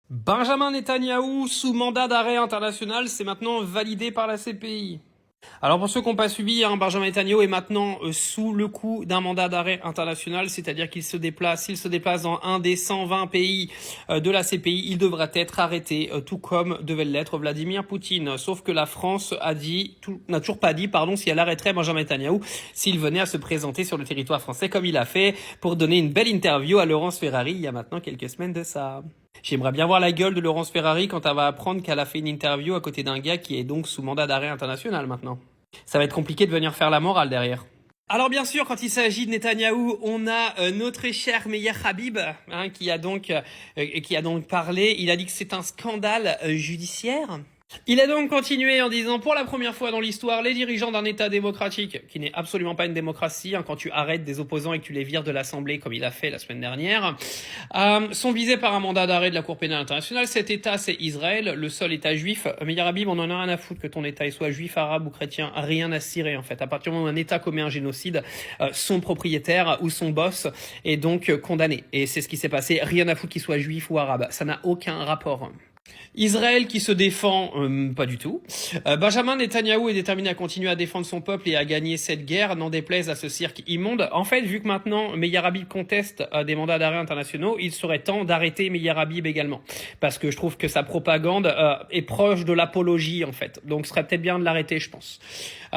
Benjamin Netanyahou sous mandat d'arrêt international, c'est maintenant validé par la CPI. Alors pour ceux qui n'ont pas suivi, Benjamin Netanyahou est maintenant sous le coup d'un mandat d'arrêt international, c'est-à-dire s'il se déplace dans un des 120 pays de la CPI, il devrait être arrêté, tout comme devait l'être Vladimir Poutine. Sauf que la France n'a toujours pas dit, si elle arrêterait Benjamin Netanyahou s'il venait à se présenter sur le territoire français, comme il a fait pour donner une belle interview à Laurence Ferrari il y a maintenant quelques semaines de ça. J'aimerais bien voir la gueule de Laurence Ferrari quand elle va apprendre qu'elle a fait une interview à côté d'un gars qui est donc sous mandat d'arrêt international maintenant. Ça va être compliqué de venir faire la morale derrière. Alors bien sûr, quand il s'agit de Netanyahou, on a notre cher Meir Habib qui a donc parlé. Il a dit que c'est un scandale judiciaire. Il a donc continué en disant, pour la première fois dans l'histoire, les dirigeants d'un État démocratique, qui n'est absolument pas une démocratie, quand tu arrêtes des opposants et que tu les vires de l'Assemblée, comme il a fait la semaine dernière, sont visés par un mandat d'arrêt de la Cour pénale internationale. Cet État, c'est Israël, le seul État juif. Meir Habib, on en a rien à foutre que ton État soit juif, arabe ou chrétien, rien à cirer en fait. À partir du moment où un État commet un génocide, son propriétaire ou son boss est donc condamné. Et c'est ce qui s'est passé, rien à foutre qu'il soit juif ou arabe. Ça n'a aucun rapport. Israël qui se défend, pas du tout. Benjamin Netanyahou est déterminé à continuer à défendre son peuple et à gagner cette guerre, n'en déplaise à ce cirque immonde. En fait, vu que maintenant Meir Habib conteste des mandats d'arrêt internationaux, il serait temps d'arrêter Meir Habib également. Parce que je trouve que sa propagande est proche de l'apologie, en fait. Donc ce serait peut-être bien de l'arrêter, je pense.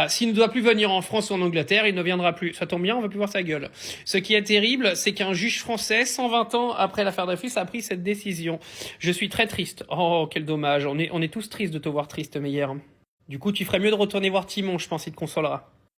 S'il ne doit plus venir en France ou en Angleterre, il ne viendra plus. Ça tombe bien, on va plus voir sa gueule. Ce qui est terrible, c'est qu'un juge français, 120 ans après l'affaire Dreyfus, a pris cette décision. Je suis très triste. Oh, quel dommage. On est tous tristes de te voir triste, Meir. Du coup, tu ferais mieux de retourner voir Timon, je pense, il te consolera.